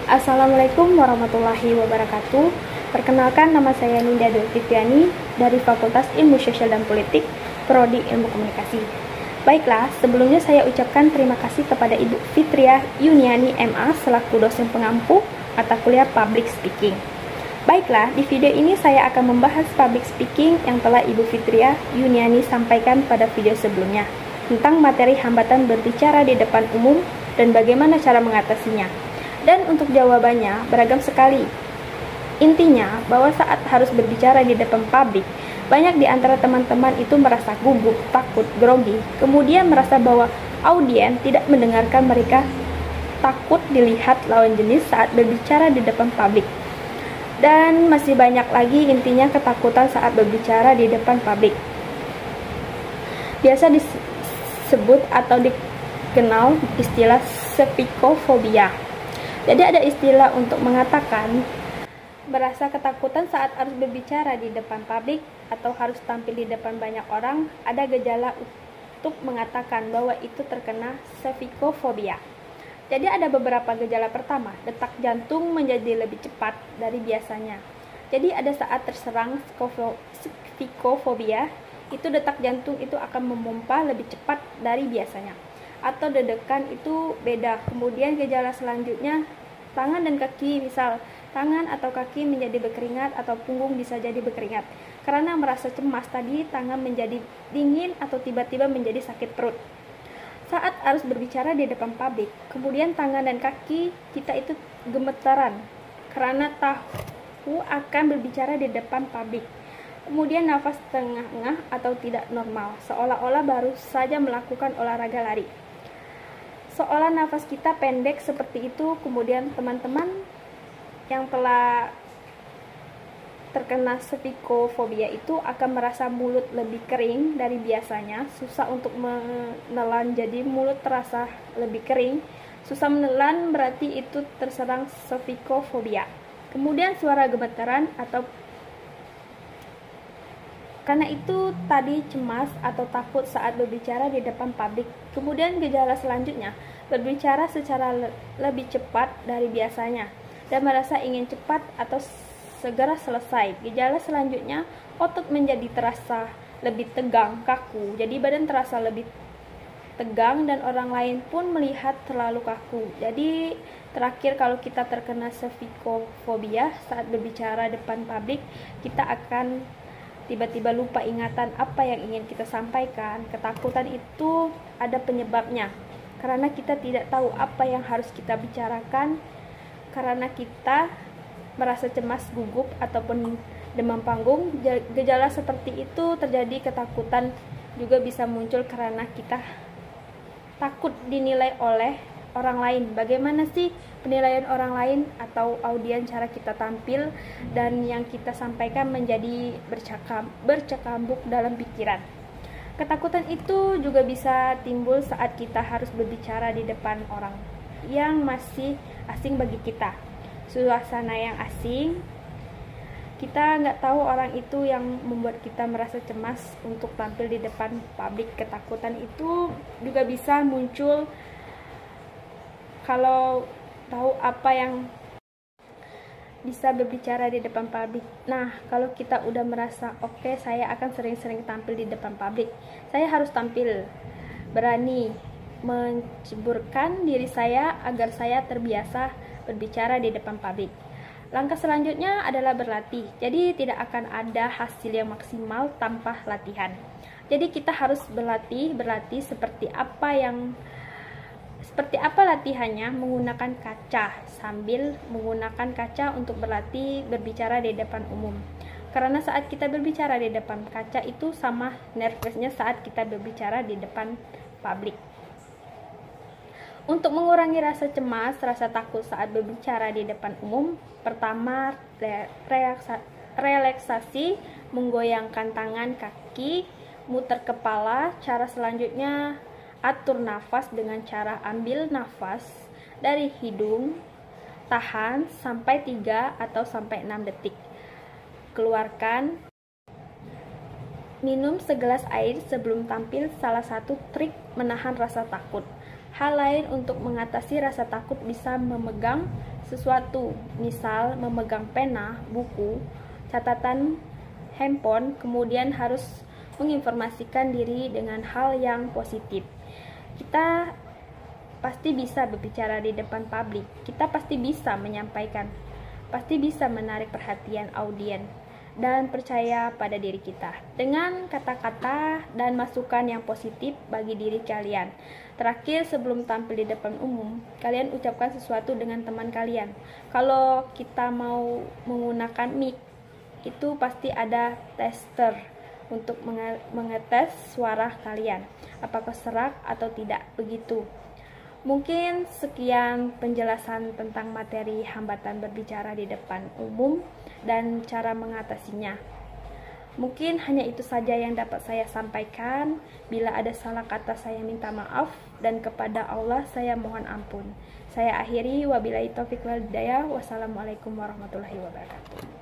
Assalamualaikum warahmatullahi wabarakatuh. Perkenalkan, nama saya Ninda Dwi Fitriani dari Fakultas Ilmu Sosial dan Politik, Prodi Ilmu Komunikasi. Baiklah, sebelumnya saya ucapkan terima kasih kepada Ibu Fitria Yuniani MA selaku dosen pengampu mata kuliah Public Speaking. Baiklah, di video ini saya akan membahas public speaking yang telah Ibu Fitria Yuniani sampaikan pada video sebelumnya tentang materi hambatan berbicara di depan umum dan bagaimana cara mengatasinya. Dan untuk jawabannya beragam sekali. Intinya bahwa saat harus berbicara di depan publik, banyak di antara teman-teman itu merasa gugup, takut, grogi, kemudian merasa bahwa audiens tidak mendengarkan mereka, takut dilihat lawan jenis saat berbicara di depan publik. Dan masih banyak lagi intinya ketakutan saat berbicara di depan publik. Biasa disebut atau dikenal istilah spikofobia. Jadi ada istilah untuk mengatakan merasa ketakutan saat harus berbicara di depan publik atau harus tampil di depan banyak orang. Ada gejala untuk mengatakan bahwa itu terkena spikofobia. Jadi ada beberapa gejala. Pertama, detak jantung menjadi lebih cepat dari biasanya. Jadi ada saat terserang spikofobia, itu detak jantung itu akan memompa lebih cepat dari biasanya. Atau dedekan itu beda. Kemudian gejala selanjutnya, tangan dan kaki, misal tangan atau kaki menjadi berkeringat atau punggung bisa jadi berkeringat. Karena merasa cemas tadi, tangan menjadi dingin atau tiba-tiba menjadi sakit perut. Saat harus berbicara di depan publik, kemudian tangan dan kaki kita itu gemetaran karena tahu akan berbicara di depan publik. Kemudian nafas tengah-tengah atau tidak normal, seolah-olah baru saja melakukan olahraga lari. Seolah nafas kita pendek seperti itu. Kemudian teman-teman yang telah terkena spikofobia itu akan merasa mulut lebih kering dari biasanya, susah untuk menelan, jadi mulut terasa lebih kering, susah menelan, berarti itu terserang spikofobia. Kemudian suara gemetaran atau karena itu tadi cemas atau takut saat berbicara di depan publik. Kemudian gejala selanjutnya, berbicara secara lebih cepat dari biasanya dan merasa ingin cepat atau segera selesai. Gejala selanjutnya, otot menjadi terasa lebih tegang, kaku. Jadi badan terasa lebih tegang dan orang lain pun melihat terlalu kaku. Jadi terakhir, kalau kita terkena spikofobia saat berbicara depan publik, kita akan tiba-tiba lupa ingatan apa yang ingin kita sampaikan. Ketakutan itu ada penyebabnya, karena kita tidak tahu apa yang harus kita bicarakan, karena kita merasa cemas, gugup, ataupun demam panggung. Gejala seperti itu terjadi. Ketakutan juga bisa muncul karena kita takut dinilai oleh orang lain. Bagaimana sih penilaian orang lain atau audiens cara kita tampil dan yang kita sampaikan menjadi bercakambuk dalam pikiran. Ketakutan itu juga bisa timbul saat kita harus berbicara di depan orang yang masih asing bagi kita. Suasana yang asing, kita nggak tahu orang itu yang membuat kita merasa cemas untuk tampil di depan publik. Ketakutan itu juga bisa muncul kalau tahu apa yang bisa berbicara di depan publik. Nah, kalau kita udah merasa oke, saya akan sering-sering tampil di depan publik, saya harus tampil, berani menceburkan diri saya agar saya terbiasa berbicara di depan publik. Langkah selanjutnya adalah berlatih. Jadi tidak akan ada hasil yang maksimal tanpa latihan. Jadi kita harus berlatih seperti apa latihannya? Menggunakan kaca, sambil menggunakan kaca untuk berlatih berbicara di depan umum. Karena saat kita berbicara di depan kaca itu sama nervousnya saat kita berbicara di depan publik. Untuk mengurangi rasa cemas, rasa takut saat berbicara di depan umum, pertama relaksasi, menggoyangkan tangan, kaki, muter kepala. Cara selanjutnya, atur nafas dengan cara ambil nafas dari hidung, tahan sampai 3 atau sampai 6 detik. Keluarkan. Minum segelas air sebelum tampil, salah satu trik menahan rasa takut. Hal lain untuk mengatasi rasa takut bisa memegang sesuatu, misal memegang pena, buku, catatan, handphone, kemudian harus menginformasikan diri dengan hal yang positif. Kita pasti bisa berbicara di depan publik, kita pasti bisa menyampaikan, pasti bisa menarik perhatian audiens, dan percaya pada diri kita dengan kata-kata dan masukan yang positif bagi diri kalian. Terakhir, sebelum tampil di depan umum, kalian ucapkan sesuatu dengan teman kalian. Kalau kita mau menggunakan mic, itu pasti ada tester untuk mengetes suara kalian, apakah serak atau tidak, begitu. Mungkin sekian penjelasan tentang materi hambatan berbicara di depan umum dan cara mengatasinya. Mungkin hanya itu saja yang dapat saya sampaikan. Bila ada salah kata, saya minta maaf, dan kepada Allah saya mohon ampun. Saya akhiri, wabillahi taufiq wal hidayah. Wassalamualaikum warahmatullahi wabarakatuh.